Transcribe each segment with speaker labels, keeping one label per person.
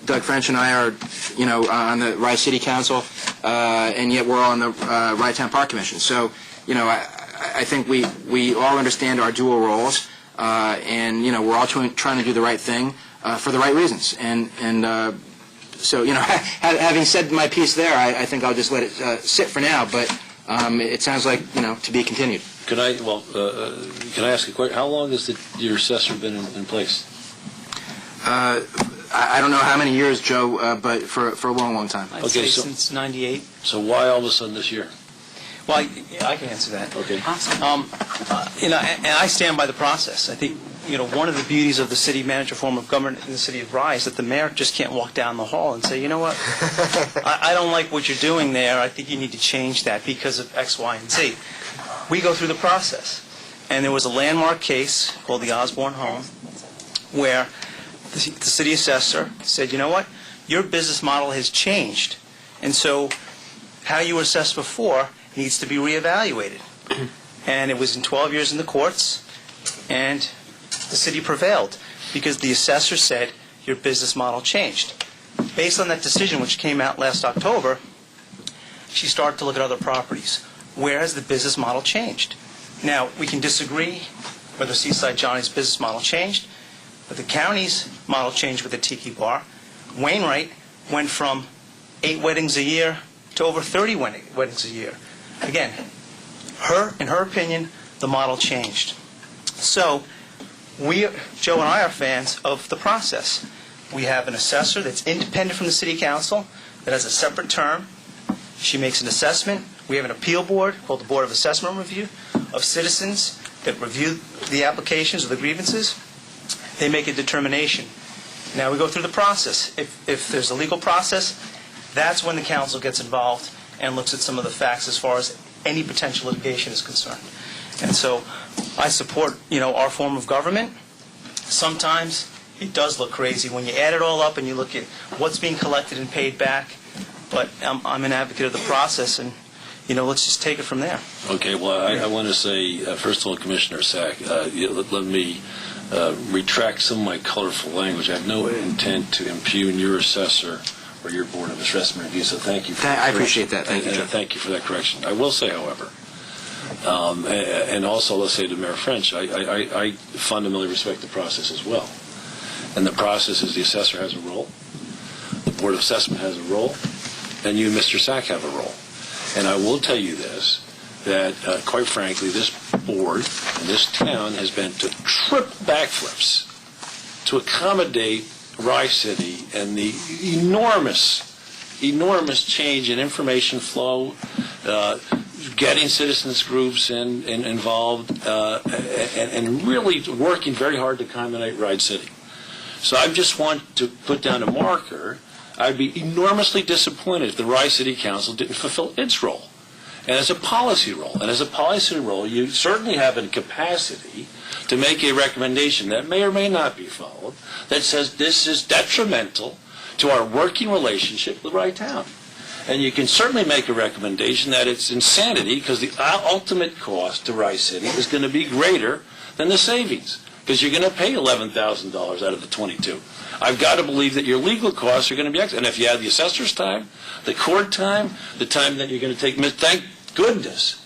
Speaker 1: Doug French and I are, on the Rye City Council, and yet we're all on the Rye Town Park Commission. So, I think we all understand our dual roles, and we're all trying to do the right thing for the right reasons. And so, having said my piece there, I think I'll just let it sit for now. But it sounds like to be continued.
Speaker 2: Can I ask a question? How long has your assessor been in place?
Speaker 1: I don't know how many years, Joe, but for a long, long time.
Speaker 3: I'd say since '98.
Speaker 2: So why all of a sudden this year?
Speaker 3: Well, I can answer that.
Speaker 2: Okay.
Speaker 3: And I stand by the process. I think one of the beauties of the city manager form of government in the city of Rye is that the mayor just can't walk down the hall and say, you know what, I don't like what you're doing there. I think you need to change that because of X, Y, and Z. We go through the process. And there was a landmark case called the Osborne Home where the city assessor said, you know what, your business model has changed. And so how you were assessed before needs to be reevaluated. And it was in 12 years in the courts, and the city prevailed because the assessor said your business model changed. Based on that decision, which came out last October, she started to look at other properties. Where has the business model changed? Now, we can disagree whether Seaside Johnny's business model changed, but the county's model changed with the Tiki Bar. Wainwright went from 8 weddings a year to over 30 weddings a year. Again, in her opinion, the model changed. So, Joe and I are fans of the process. We have an assessor that's independent from the city council, that has a separate term. She makes an assessment. We have an appeal board called the Board of Assessment Review of citizens that review the applications or the grievances. They make a determination. Now we go through the process. If there's a legal process, that's when the council gets involved and looks at some of the facts as far as any potential litigation is concerned. And so I support, our form of government. Sometimes it does look crazy when you add it all up and you look at what's being collected and paid back. But I'm an advocate of the process, and let's just take it from there.
Speaker 2: Okay. Well, I want to say, first of all, Commissioner Sack, let me retract some of my colorful language. I have no intent to impugn your assessor or your Board of Assessment Review, so thank you for that.
Speaker 1: I appreciate that. Thank you, Joe.
Speaker 2: Thank you for that correction. I will say, however, and also let's say to Mayor French, I fundamentally respect the process as well. And the process is the assessor has a role, the Board of Assessment has a role, and you, Mr. Sack, have a role. And I will tell you this, that quite frankly, this board and this town has been to trip backflips to accommodate Rye City and the enormous change in information flow, getting citizens groups involved, and really working very hard to accommodate Rye City. So I just want to put down a marker. I'd be enormously disappointed if the Rye City Council didn't fulfill its role. And as a policy role, you certainly have a capacity to make a recommendation that may or may not be followed that says this is detrimental to our working relationship with Rye Town. And you can certainly make a recommendation that it's insanity because the ultimate cost to Rye City is going to be greater than the savings because you're going to pay $11,000 out of the 22. I've got to believe that your legal costs are going to be excellent. And if you add the assessor's time, the court time, the time that you're going to take, thank goodness,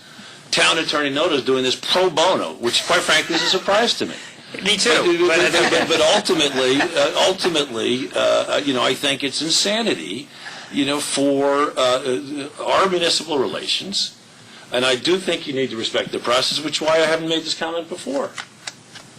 Speaker 2: Town Attorney Noto is doing this pro bono, which quite frankly is a surprise to me.
Speaker 3: Me too.
Speaker 2: But ultimately, I think it's insanity, for our municipal relations. And I do think you need to respect the process, which is why I haven't made this comment before.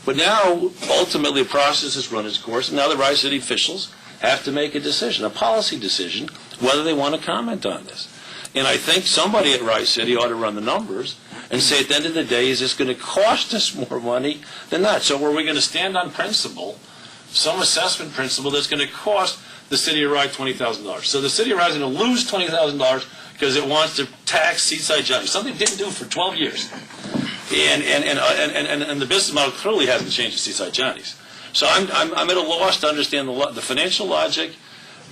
Speaker 2: But now, ultimately, the process has run its course, and now the Rye City officials have to make a decision, a policy decision, whether they want to comment on this. And I think somebody at Rye City ought to run the numbers and say, at the end of the day, is this going to cost us more money than not? So are we going to stand on principle, some assessment principle that's going to cost the City of Rye $20,000? So the City of Rye is going to lose $20,000 because it wants to tax Seaside Johnny, something it didn't do for 12 years. And the business model clearly hasn't changed at Seaside Johnny's. So I'm at a loss to understand the financial logic,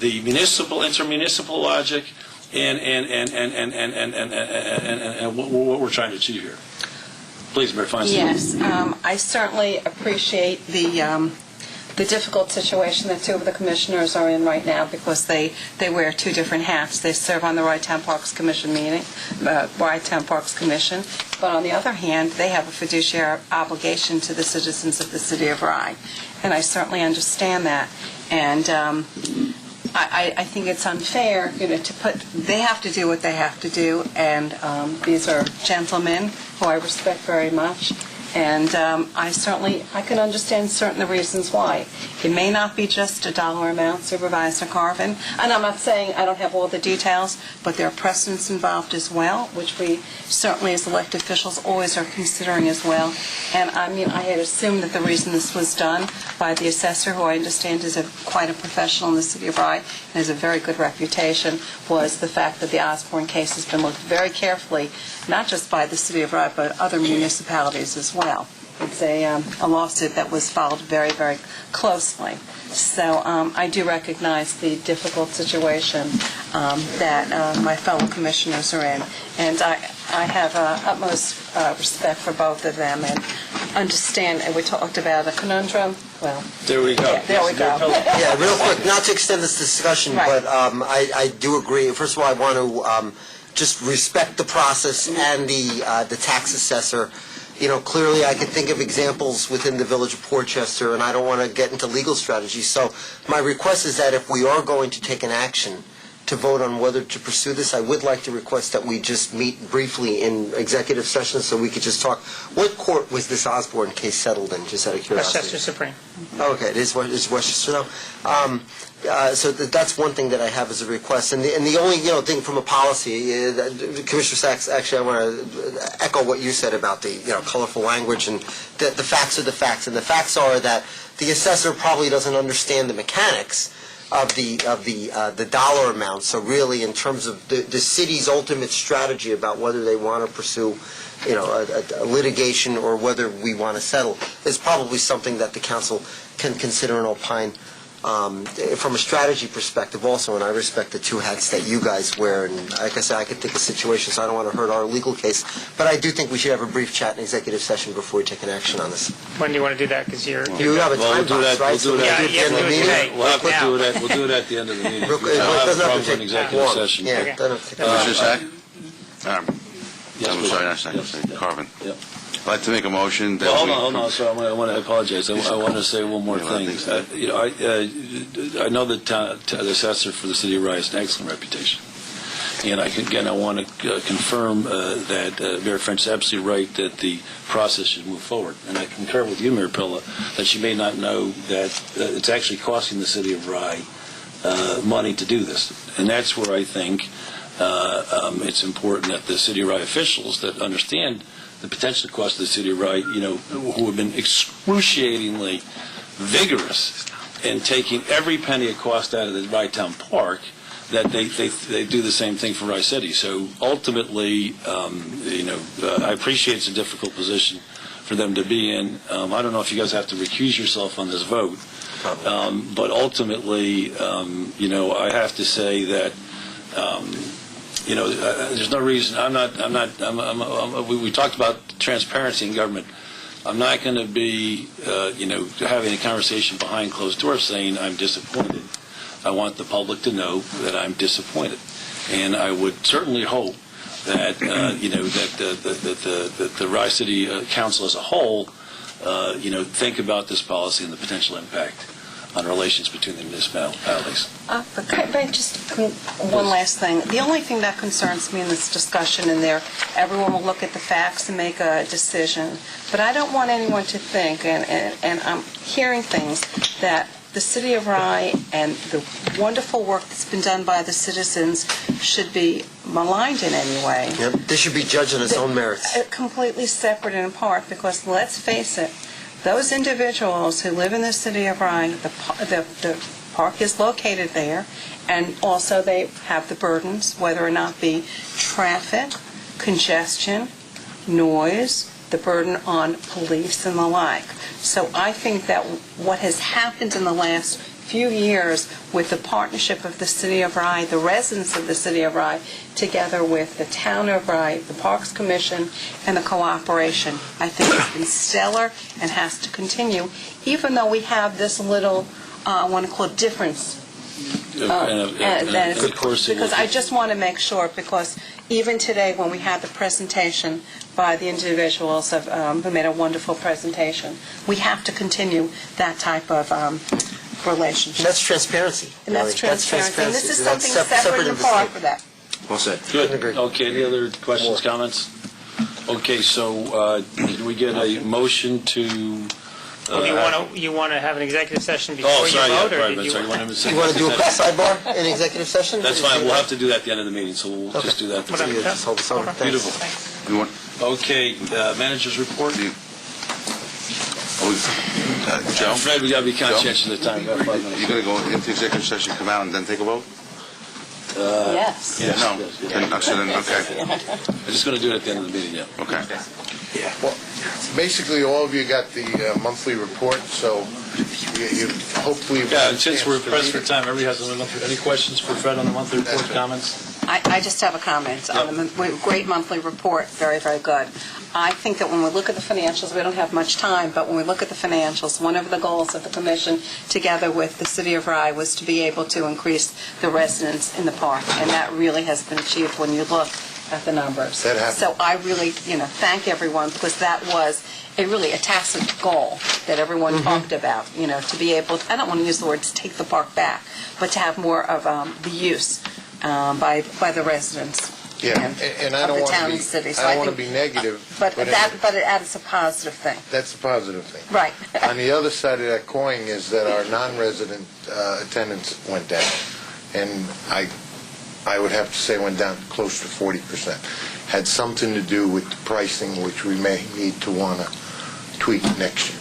Speaker 2: the intermunicipal logic, and what we're trying to achieve here. Please, Mayor Feinstein.
Speaker 4: Yes, I certainly appreciate the the difficult situation that two of the commissioners are in right now because they wear two different hats. They serve on the Rye-Town Parks Commission Rye-Town Parks Commission, but on the other hand, they have a fiduciary obligation to the citizens of the City of Rye. And I certainly understand that. And I think it's unfair, they have to do what they have to do, and these are gentlemen who I respect very much, and I can understand certain the reasons why. It may not be just a dollar amount, Supervisor Carvin, and I'm not saying I don't have all the details, but there are precedents involved as well, which we certainly as elected officials always are considering as well. And I had assumed that the reason this was done by the assessor, who I understand is quite a professional in the City of Rye and has a very good reputation, was the fact that the Osborne case has been looked very carefully, not just by the City of Rye, but other municipalities as well. It's a lawsuit that was followed very, very closely. So I do recognize the difficult situation that my fellow commissioners are in. And I have utmost respect for both of them and understand, and we talked about a conundrum. Well,
Speaker 2: There we go.
Speaker 4: Yeah, there we go.
Speaker 5: Yeah, real quick, not to extend this discussion,
Speaker 4: Right.
Speaker 5: but I do agree. First of all, I want to just respect the process and the tax assessor. Clearly I can think of examples within the village of Portchester, and I don't want to get into legal strategies. So my request is that if we are going to take an action to vote on whether to pursue this, I would like to request that we just meet briefly in executive session so we could just talk. What court was this Osborne case settled in, just out of curiosity?
Speaker 3: Westchester Supreme.
Speaker 5: Okay, it's Westchester now. So that's one thing that I have as a request. And the only thing from a policy, Commissioner Sachs, actually I want to echo what you said about the colorful language, and the facts are the facts. And the facts are that the assessor probably doesn't understand the mechanics of the dollar amount. So really, in terms of the city's ultimate strategy about whether they want to pursue a litigation or whether we want to settle, is probably something that the council can consider and opine from a strategy perspective also. And I respect the two hats that you guys wear, and like I said, I could think of situations, so I don't want to hurt our legal case, but I do think we should have a brief chat in executive session before we take an action on this.
Speaker 3: When do you want to do that? Because
Speaker 5: You have a
Speaker 2: Well,
Speaker 5: time
Speaker 2: we'll do
Speaker 5: box,
Speaker 2: that-
Speaker 5: right?
Speaker 2: we'll do that.
Speaker 5: So we
Speaker 3: Yeah,
Speaker 5: do it at the end of the
Speaker 3: yeah,
Speaker 5: meeting?
Speaker 3: we'll do it.
Speaker 2: We'll do it at the end of the meeting.
Speaker 5: Real quick,
Speaker 2: I don't
Speaker 5: it
Speaker 2: have a
Speaker 5: doesn't have
Speaker 2: problem
Speaker 5: to
Speaker 2: with
Speaker 5: take
Speaker 2: executive
Speaker 5: long.
Speaker 2: session.
Speaker 5: Yeah,
Speaker 3: Okay.
Speaker 5: it doesn't have to take
Speaker 6: Mr. Sack?
Speaker 2: Yes,
Speaker 6: I'm
Speaker 2: please.
Speaker 6: sorry, not Sack,
Speaker 2: Yep.
Speaker 6: Carvin.
Speaker 2: Yep.
Speaker 6: I'd like to make a motion that
Speaker 2: Well,
Speaker 6: we...
Speaker 2: hold on. So I want to apologize. I want to say one more
Speaker 6: Yeah, I
Speaker 2: thing.
Speaker 6: think so.
Speaker 2: I know that the assessor for the City of Rye has an excellent reputation. And I want to confirm that Mayor French is absolutely right that the process should move forward. And I concur with you, Mayor Pilla, that she may not know that it's actually costing the City of Rye money to do this. And that's where I think it's important that the City of Rye officials that understand the potential cost of the City of Rye, who have been excruciatingly vigorous in taking every penny of cost out of the Rye-Town Park, that they do the same thing for Rye City. So ultimately, I appreciate it's a difficult position for them to be in. I don't know if you guys have to recuse yourself on this vote, but ultimately, I have to say that. There's no reason. We talked about transparency in government. I'm not going to be, having a conversation behind closed doors saying I'm disappointed. I want the public to know that I'm disappointed, and I would certainly hope that that the Rye City Council as a whole, think about this policy and the potential impact on relations between the municipalities.
Speaker 4: But can I just one last thing? The only thing that concerns me in this discussion, and there, everyone will look at the facts and make a decision. But I don't want anyone to think, and I'm hearing things, that the City of Rye and the wonderful work that's been done by the citizens should be maligned in any way.
Speaker 5: Yep, this should be judged on its own merits.
Speaker 4: Completely separate and apart, because let's face it, those individuals who live in the City of Rye, the park is located there, and also they have the burdens, whether or not be traffic, congestion, noise, the burden on police and the like. So I think that what has happened in the last few years with the partnership of the City of Rye, the residents of the City of Rye, together with the Town of Rye, the Parks Commission, and the cooperation, I think has been stellar and has to continue, even though we have this little, I want to call it difference.
Speaker 2: Of course,
Speaker 4: Because I just want to make sure, because even today when we had the presentation by the individuals who made a wonderful presentation, we have to continue that type of relationship.
Speaker 5: And that's transparency.
Speaker 4: And that's
Speaker 5: really.
Speaker 4: transparency. And this is
Speaker 5: That's
Speaker 4: something separate and apart for that.
Speaker 1: Well said.
Speaker 2: Good.
Speaker 5: agree.
Speaker 2: Okay, any other questions, comments? Okay, so can we get a motion to...
Speaker 7: You want to have an executive session before
Speaker 2: Oh,
Speaker 7: you
Speaker 2: sorry,
Speaker 7: vote,
Speaker 2: yeah,
Speaker 7: or
Speaker 2: right,
Speaker 7: did you?
Speaker 2: sorry. You want to
Speaker 5: You want to do a sidebar in executive session?
Speaker 2: That's fine, we'll have to do that at the end of the meeting, so we'll just do that.
Speaker 5: Yeah, just hold this over. Thanks.
Speaker 2: Beautiful.
Speaker 6: You want,
Speaker 2: Okay, manager's report.
Speaker 6: Joe?
Speaker 2: Fred, we got to be conscientious of the time. We got 5 minutes.
Speaker 6: You going to go into executive session, come out, and then take a vote?
Speaker 4: Yes.
Speaker 2: Yes,
Speaker 6: No.
Speaker 2: yes, yes.
Speaker 6: So then, okay.
Speaker 2: I'm just going to do it at the end of the meeting, yeah.
Speaker 6: Okay.
Speaker 8: Well, basically, all of you got the monthly report, so you hopefully...
Speaker 2: Yeah, and since we're pressed for time, everybody has any questions for Fred on the monthly report, comments?
Speaker 4: I just have a comment on the great monthly report, very, very good. I think that when we look at the financials, we don't have much time, but when we look at the financials, one of the goals of the commission, together with the City of Rye, was to be able to increase the residents in the park, and that really has been achieved when you look at the numbers.
Speaker 8: That happened.
Speaker 4: So I really, thank everyone, because that was a tacit goal that everyone talked about, to be able, I don't want to use the word to take the park back, but to have more of the use by the residents.
Speaker 8: Yeah, and I don't
Speaker 4: of the
Speaker 8: want
Speaker 4: town
Speaker 8: to
Speaker 4: and
Speaker 8: be,
Speaker 4: city. So
Speaker 8: I
Speaker 4: I
Speaker 8: don't want to
Speaker 4: think-
Speaker 8: be negative,
Speaker 4: But it adds a positive thing.
Speaker 8: that's a positive thing.
Speaker 4: Right.
Speaker 8: On the other side of that coin is that our non-resident attendance went down, and I would have to say went down close to 40%. Had something to do with the pricing, which we may need to want to tweak next year.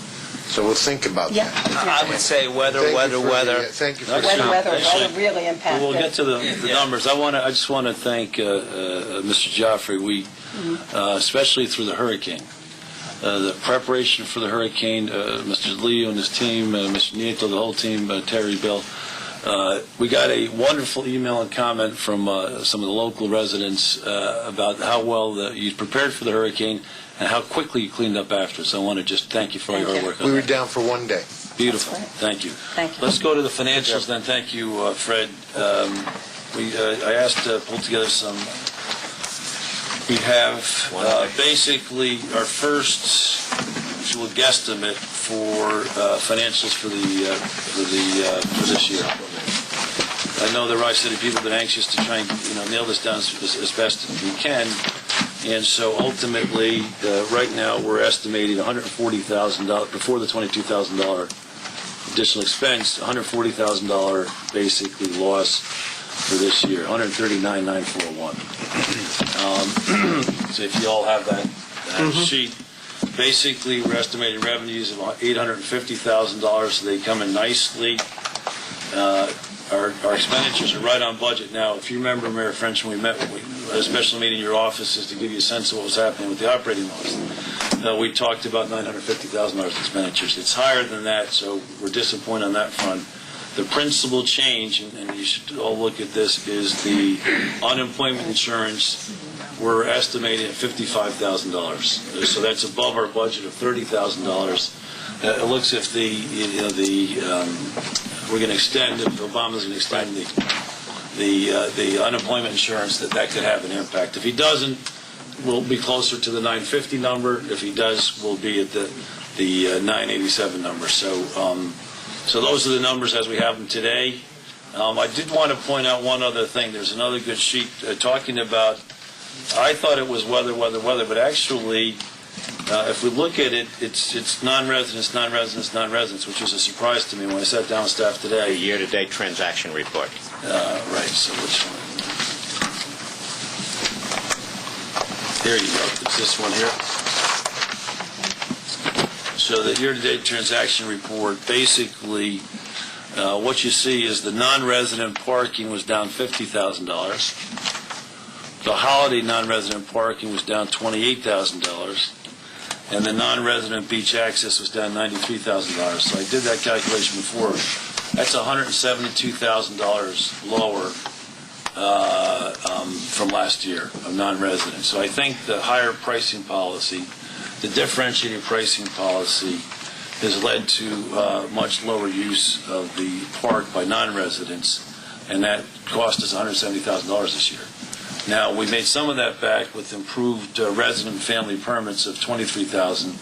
Speaker 8: So we'll think about
Speaker 4: Yeah.
Speaker 8: that.
Speaker 3: I would say weather.
Speaker 8: Thank you for
Speaker 4: Weather
Speaker 2: Excellent.
Speaker 4: really impacted.
Speaker 2: We'll get to the numbers. I just want to thank Mr. Gioffre. We, especially through the hurricane, the preparation for the hurricane, Mr. Leo and his team, Mr. Nieto, the whole team, Terry, Bill. We got a wonderful email and comment from some of the local residents about how well you prepared for the hurricane and how quickly you cleaned up after. So I want to just thank you for all your hard work on
Speaker 8: We were
Speaker 2: that.
Speaker 8: down for one day.
Speaker 2: Beautiful.
Speaker 4: That's great.
Speaker 2: Thank you.
Speaker 4: Thank you.
Speaker 2: Let's go to the financials then. Thank you, Fred. I asked to pull together some. We have basically our first actual guesstimate for financials for this year. I know the Rye City people have been anxious to try and nail this down as best as we can. And so ultimately, right now, we're estimating $140,000, before the $22,000 additional expense, $140,000 basically loss for this year, $139,941. So if you all have that sheet, basically, we're estimating revenues of $850,000, so they come in nicely. Our expenditures are right on budget. Now, if you remember, Mayor French, when we met, we had a special meeting in your offices to give you a sense of what was happening with the operating loss. We talked about $950,000 expenditures. It's higher than that, so we're disappointed on that front. The principal change, and you should all look at this, is the unemployment insurance. We're estimating at $55,000. So that's above our budget of $30,000. It looks if we're going to extend, if Obama's going to extend the unemployment insurance, that could have an impact. If he doesn't, we'll be closer to the 950 number. If he does, we'll be at the 987 number. So those are the numbers as we have them today. I did want to point out one other thing. There's another good sheet talking about, I thought it was weather, but actually, if we look at it, it's non-residents, which was a surprise to me when I sat down with staff today.
Speaker 9: The year-to-date transaction report.
Speaker 2: Right, so which one? There you go. It's this one here. So the year-to-date transaction report, basically, what you see is the non-resident parking was down $50,000. The holiday non-resident parking was down $28,000. And the non-resident beach access was down $93,000. So I did that calculation before. That's $172,000 lower from last year of non-residents. So I think the higher pricing policy, the differentiated pricing policy, has led to much lower use of the park by non-residents, and that cost us $170,000 this year. Now, we made some of that back with improved resident family permits of $23,000.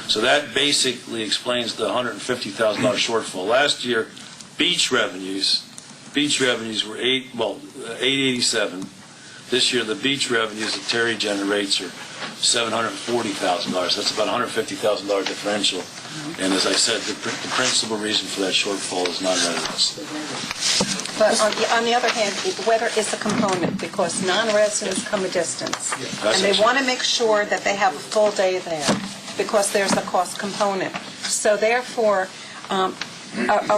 Speaker 2: So that basically explains the $150,000 shortfall. Last year, beach revenues were $887. This year, the beach revenues that Terry generates are $740,000. That's about $150,000 differential. And as I said, the principal reason for that shortfall is non-residents.
Speaker 4: But on the other hand, weather is a component because non-residents come a distance. And they want to make sure that they have a full day there because there's a cost component. So therefore, a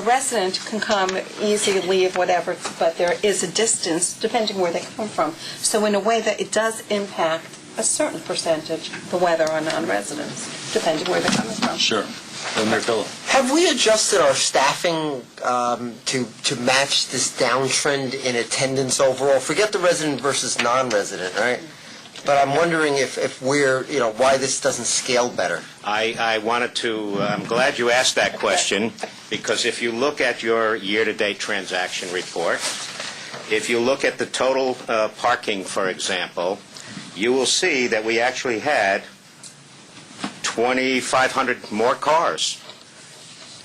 Speaker 4: resident can come, easy, leave, whatever, but there is a distance depending where they come from. So in a way that it does impact a certain percentage, the weather on non-residents, depending where they're coming from.
Speaker 2: Sure.
Speaker 5: Have we adjusted our staffing to match this downtrend in attendance overall? Forget the resident versus non-resident, right? But I'm wondering if we're, why this doesn't scale better.
Speaker 9: I'm glad you asked that question, because if you look at your year-to-date transaction report, if you look at the total parking, for example, you will see that we actually had 2,500 more cars.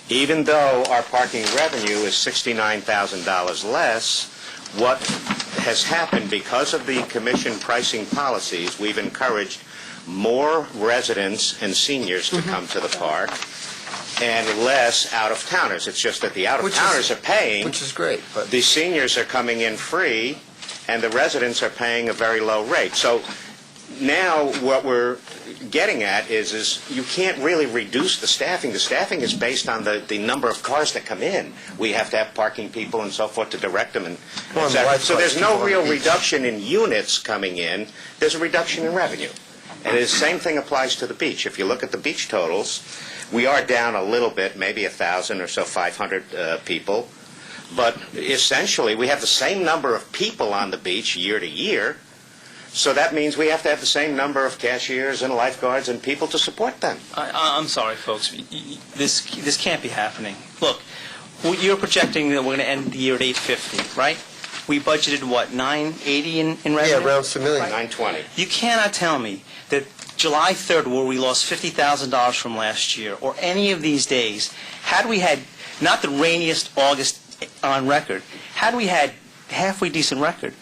Speaker 9: Even though our parking revenue is $69,000 less, what has happened because of the commission pricing policies, we've encouraged more residents and seniors to come to the park and less out-of-towners. It's just that the out-of-towners are paying.
Speaker 5: Which is great. But
Speaker 9: the seniors are coming in free, and the residents are paying a very low rate. So now what we're getting at is you can't really reduce the staffing. The staffing is based on the number of cars that come in. We have to have parking people and so forth to direct them. And so there's no real reduction in units coming in. There's a reduction in revenue. And the same thing applies to the beach. If you look at the beach totals, we are down a little bit, maybe 1,000 or so, 500 people. But essentially, we have the same number of people on the beach year to year. So that means we have to have the same number of cashiers and lifeguards and people to support them.
Speaker 3: I'm sorry, folks. This can't be happening. Look, you're projecting that we're going to end the year at 850, right? We budgeted, what, 980 in revenue?
Speaker 5: yeah, around $1 million.
Speaker 9: 920.
Speaker 3: You cannot tell me that July 3rd, where we lost $50,000 from last year, or any of these days, had we had not the rainiest August on record, had we had halfway decent record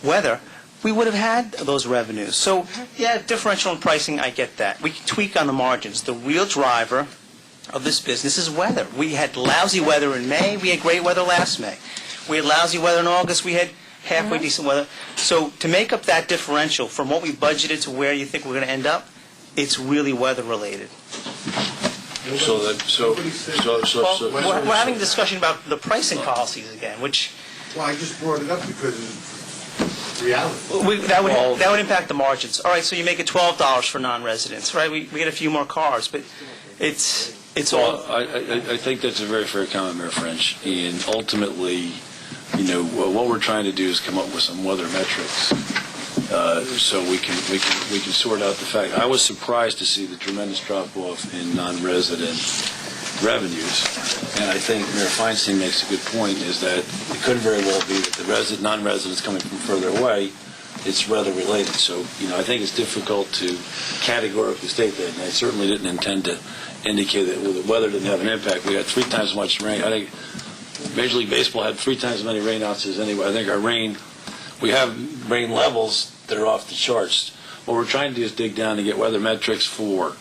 Speaker 3: weather, we would have had those revenues. So, yeah, differential in pricing, I get that. We can tweak on the margins. The real driver of this business is weather. We had lousy weather in May. We had great weather last May. We had lousy weather in August. We had halfway decent weather. So to make up that differential from what we budgeted to where you think we're going to end up, it's really weather related.
Speaker 2: We're
Speaker 3: having a discussion about the pricing policies again, which
Speaker 8: Well, I just brought it up because it's reality.
Speaker 3: that would impact the margins. All right, so you make it $12 for non-residents, right? We get a few more cars, but it's all.
Speaker 2: I think that's a very fair comment, Mayor French. And ultimately, what we're trying to do is come up with some weather metrics, so we can sort out the fact. I was surprised to see the tremendous drop off in non-resident revenues, and I think Mayor Feinstein makes a good point. Is that it could very well be that the non-residents coming from further away, it's weather related. So I think it's difficult to categorically state that. And I certainly didn't intend to indicate that the weather didn't have an impact. We had 3 times as much rain. I think Major League Baseball had 3 times as many rainouts as anyway. I think we have rain levels that are off the charts. What we're trying to do is dig down and get weather metrics for.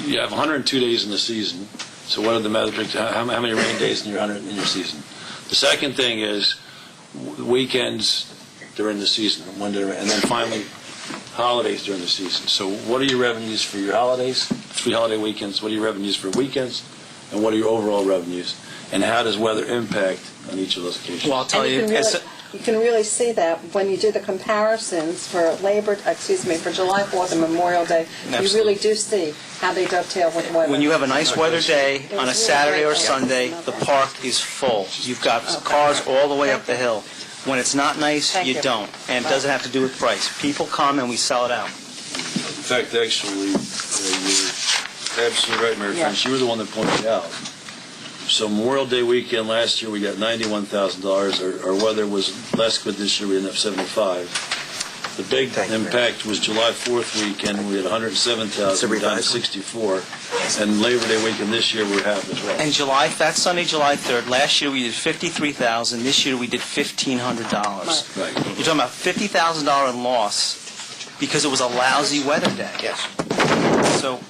Speaker 2: You have 102 days in the season. So what are the metrics? How many rain days in your season? The second thing is weekends during the season, and then finally holidays during the season. So what are your revenues for your holidays, 3 holiday weekends? What are your revenues for weekends? And what are your overall revenues? And how does weather impact on each of those occasions.
Speaker 3: Well, I'll tell
Speaker 4: And
Speaker 3: you,
Speaker 4: you can really see that when you do the comparisons for for July 4th and Memorial Day. You
Speaker 3: Absolutely.
Speaker 4: really do see how they dovetail with weather.
Speaker 3: when you have a nice weather day on a Saturday or Sunday, the park is full. You've got cars all the way up the hill. When it's not nice,
Speaker 4: Thank
Speaker 3: you
Speaker 4: you.
Speaker 3: don't. And it doesn't have to do with price. People come and we sell it out.
Speaker 2: In fact, actually, you're absolutely right, Mary Frances. You were the one that pointed out. So Memorial Day weekend last year, we got $91,000. Our weather was less good this year. We ended up 75. The big
Speaker 5: Thank you,
Speaker 2: impact was July 4th weekend. We had 107,000. We're down to 64. And Labor Day weekend this year, we're half as well.
Speaker 3: And that Sunday, July 3rd, last year we did $53,000. This year we did $1,500.
Speaker 2: Right.
Speaker 3: You're talking about $50,000 loss because it was a lousy weather day.
Speaker 9: Yes.
Speaker 3: So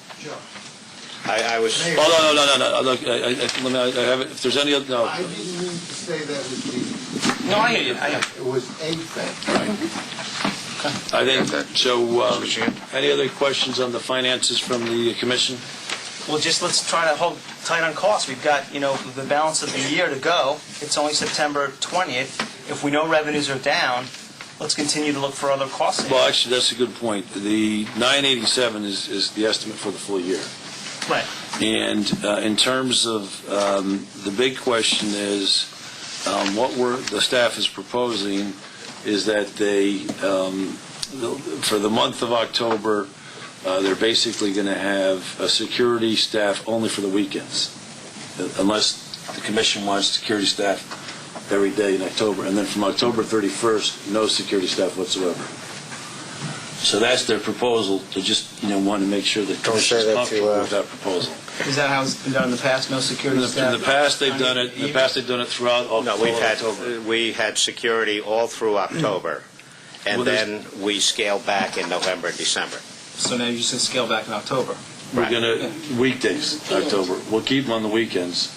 Speaker 9: I was...
Speaker 2: Oh, no. Look, I have it. If there's any other... No.
Speaker 8: I didn't mean to say that was
Speaker 3: No, I hear you.
Speaker 8: it was a thing.
Speaker 2: I think, so, any other questions on the finances from the commission?
Speaker 3: Well, let's try to hold tight on costs. We've got, the balance of the year to go. It's only September 20th. If we know revenues are down, let's continue to look for other cost savings.
Speaker 2: Well, actually, that's a good point. The 987 is the estimate for the full year.
Speaker 3: Right.
Speaker 2: And in terms of the big question is, what the staff is proposing is that they, for the month of October, they're basically going to have a security staff only for the weekends, unless the commission wants security staff every day in October. And then from October 31st, no security staff whatsoever. So that's their proposal. They just, want to make sure the commission is comfortable with that proposal.
Speaker 3: Is that how it's been done in the past? No security staff?
Speaker 2: In the past, they've done it. In the past, they've done it throughout all
Speaker 9: No,
Speaker 2: October.
Speaker 9: we had security all through October, and
Speaker 2: Well, there's-
Speaker 9: then we scaled back in November and December.
Speaker 3: So now you just said scale back in October.
Speaker 2: We're gonna weekdays, October. We'll keep them on the weekends.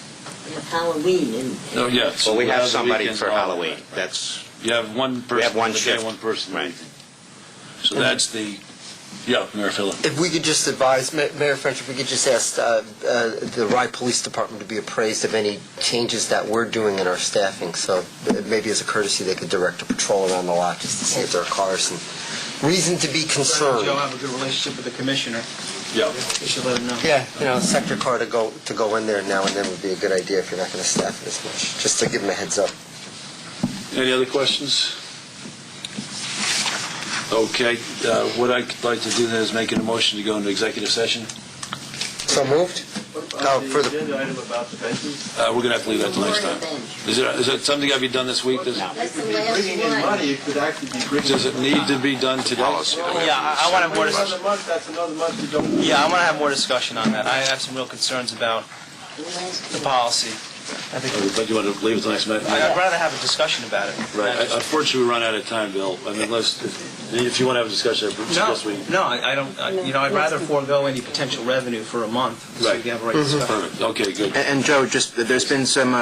Speaker 10: Halloween and
Speaker 2: Oh, yeah. so
Speaker 9: Well, we
Speaker 2: we'll
Speaker 9: have
Speaker 2: the
Speaker 9: somebody
Speaker 2: weekends
Speaker 9: for
Speaker 2: off.
Speaker 9: Halloween. That's...
Speaker 2: You have one person.
Speaker 9: We have one
Speaker 2: for the
Speaker 9: shift.
Speaker 2: day, one person.
Speaker 9: Right.
Speaker 2: So that's the, Mayor Phillip.
Speaker 5: If we could just advise, Mayor French, if we could just ask the Rye Police Department to be appraised of any changes that we're doing in our staffing, so maybe as a courtesy they could direct a patrol around the lot just to see if there are cars and reason to be concerned.
Speaker 3: Joe have a good relationship with the commissioner.
Speaker 2: Yeah.
Speaker 3: You should let him know.
Speaker 5: Yeah, sector car to go in there now and then would be a good idea if you're not going to staff it as much, just to give them a heads up.
Speaker 2: Any other questions? Okay. What I'd like to do then is make a motion to go into executive session.
Speaker 5: So moved? No, for the...
Speaker 10: item about the benches.
Speaker 2: We're going to have to leave that till next time. Is it something got to be done this week?
Speaker 10: That's the last one.
Speaker 8: it could actually be bringing...
Speaker 2: Does it need to be done today?
Speaker 3: Yeah, I want to have more discussion.
Speaker 8: month, that's another month you don't...
Speaker 3: Yeah, I want to have more discussion on that. I have some real concerns about the policy. I think
Speaker 2: But you want to leave it till next minute?
Speaker 3: I'd rather have a discussion about it.
Speaker 2: Right. Unfortunately, we run out of time, Bill. I mean, if you want to have a discussion, I suggest we...
Speaker 3: No, I don't. I'd rather forego any potential revenue for a month so we can have a right discussion.
Speaker 2: Perfect. Okay, good.
Speaker 1: And Joe, just there's been some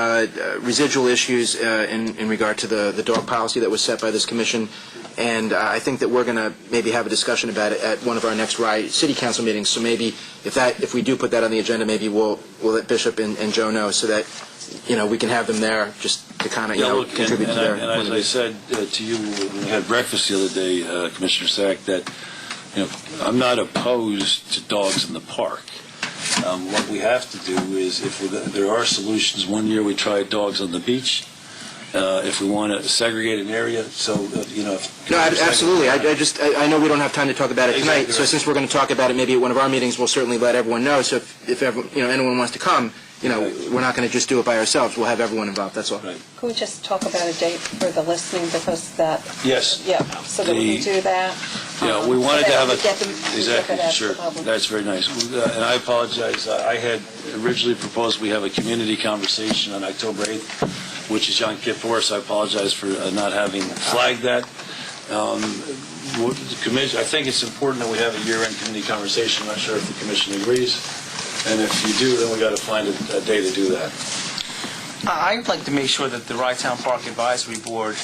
Speaker 1: residual issues in regard to the dog policy that was set by this commission, and I think that we're going to maybe have a discussion about it at one of our next Rye City Council meetings. So maybe if we do put that on the agenda, maybe we'll let Bishop and Joe know so that we can have them there just to kind of contribute to their.
Speaker 2: And as I said to you when we had breakfast the other day, Commissioner Sack, that I'm not opposed to dogs in the park. What we have to do is, there are solutions. One year we tried dogs on the beach. If we want to segregate an area, so
Speaker 1: No, absolutely. I know we don't have time to talk about it tonight.
Speaker 2: Exactly
Speaker 1: So
Speaker 2: right.
Speaker 1: since we're going to talk about it maybe at one of our meetings, we'll certainly let everyone know. So if anyone wants to come, we're not going to just do it by ourselves. We'll have everyone involved. That's all.
Speaker 2: Right.
Speaker 4: Can we just talk about a date for the listening, because that...
Speaker 2: Yes.
Speaker 4: Yeah, so that we can do that.
Speaker 2: Yeah, we wanted to have a...
Speaker 4: Get them look at
Speaker 2: Exactly,
Speaker 4: the
Speaker 2: sure.
Speaker 4: public.
Speaker 2: That's very nice. And I apologize. I had originally proposed we have a community conversation on October 8th, which is Yom Kippur, so I apologize for not having flagged that. The commission, I think it's important that we have a year-end community conversation. I'm not sure if the commission agrees. And if you do, then we got to find a day to do that.
Speaker 3: I'd like to make sure that the Rye Town Park Advisory Board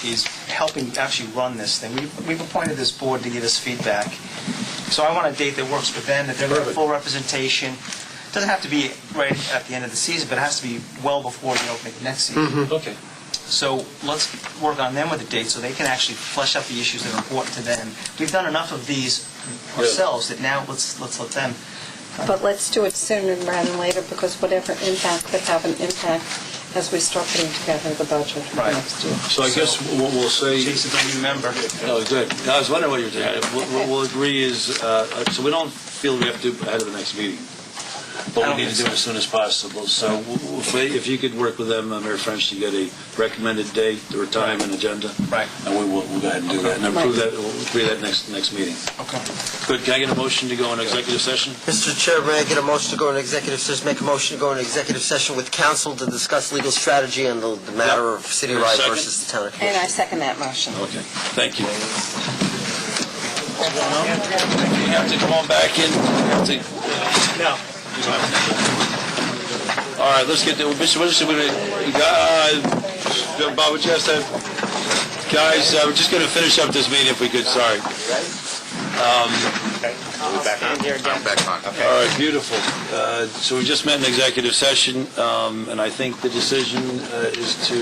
Speaker 3: is helping actually run this thing. We've appointed this board to give us feedback. So I want a date that works for them, that they're going to have full representation. It doesn't have to be right at the end of the season, but it has to be well before the opening of next season.
Speaker 2: Okay.
Speaker 3: So let's work on them with a date so they can actually flesh out the issues that are important to them. We've done enough of these ourselves that now let's let them.
Speaker 4: But let's do it sooner rather than later, because whatever impact could have an impact as we start putting together the budget for
Speaker 3: Right.
Speaker 4: next year.
Speaker 2: So I guess what we'll say...
Speaker 3: Jason's a new member.
Speaker 2: Oh, good. I was wondering what you were doing. What we'll agree is, so we don't feel we have to do ahead of the next meeting, but we need to do it as soon as possible. So if you could work with them, Mayor French, to get a recommended date or time and agenda.
Speaker 3: Right.
Speaker 2: And we'll go ahead and do that. And approve that, we'll agree that next meeting.
Speaker 3: Okay.
Speaker 2: Good. Can I get a motion to go into executive session?
Speaker 5: Mr. Chair, may I get a motion to go into executive session, make a motion to go into executive session with counsel to discuss legal strategy on the matter of City of Rye
Speaker 2: Second?
Speaker 5: versus the town of
Speaker 4: And
Speaker 5: Commissioner?
Speaker 4: I second that motion.
Speaker 2: Okay. Thank you. You have to come on back in.
Speaker 3: No.
Speaker 2: All right, let's get to Mr. Wilson. Bob, would you have to? Guys, we're just going to finish up this meeting if we could. Sorry.
Speaker 6: I'm back on.
Speaker 2: All right, beautiful. So we just met in executive session, and I think the decision is to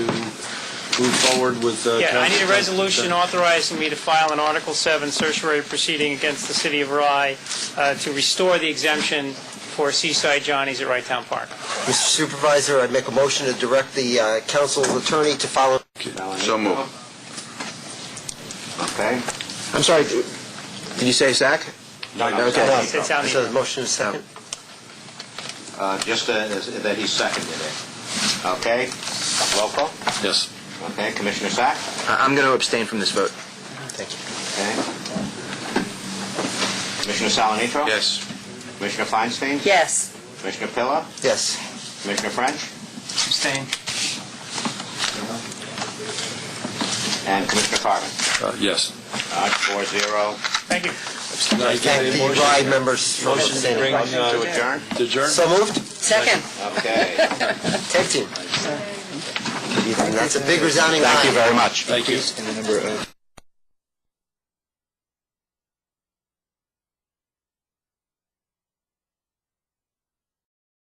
Speaker 2: move forward with...
Speaker 7: Yeah, I need a resolution authorizing me to file an Article 7 certiorari proceeding against the City of Rye to restore the exemption for Seaside Johnny's at Rye Town Park.
Speaker 5: Mr. Supervisor, I make a motion to direct the council's attorney to follow.
Speaker 6: So moved.
Speaker 9: Okay?
Speaker 1: I'm sorry, did you say Zach?
Speaker 9: No,
Speaker 1: Okay.
Speaker 7: It's on
Speaker 5: So
Speaker 7: the...
Speaker 5: the motion is second.
Speaker 9: Just that he seconded it. Okay? Roll call?
Speaker 2: Yes.
Speaker 9: Okay, Commissioner Sack?
Speaker 1: I'm going to abstain from this vote.
Speaker 5: Thank you.
Speaker 9: Okay. Commissioner Salanitro?
Speaker 6: Yes.
Speaker 9: Commissioner Feinstein?
Speaker 4: Yes.
Speaker 9: Commissioner Pillow?
Speaker 5: Yes.
Speaker 9: Commissioner French?
Speaker 3: Abstain.
Speaker 9: And Commissioner Carvin?
Speaker 2: Yes.
Speaker 9: 4-0.
Speaker 7: Thank you.
Speaker 5: Thank the Rye members for
Speaker 2: Motion to
Speaker 5: abstaining.
Speaker 2: bring
Speaker 9: To adjourn?
Speaker 2: to adjourn?
Speaker 5: So moved?
Speaker 4: Second.
Speaker 9: Okay.
Speaker 5: Tag team. That's a big resounding aye.
Speaker 1: Thank you very much.
Speaker 2: Thank you.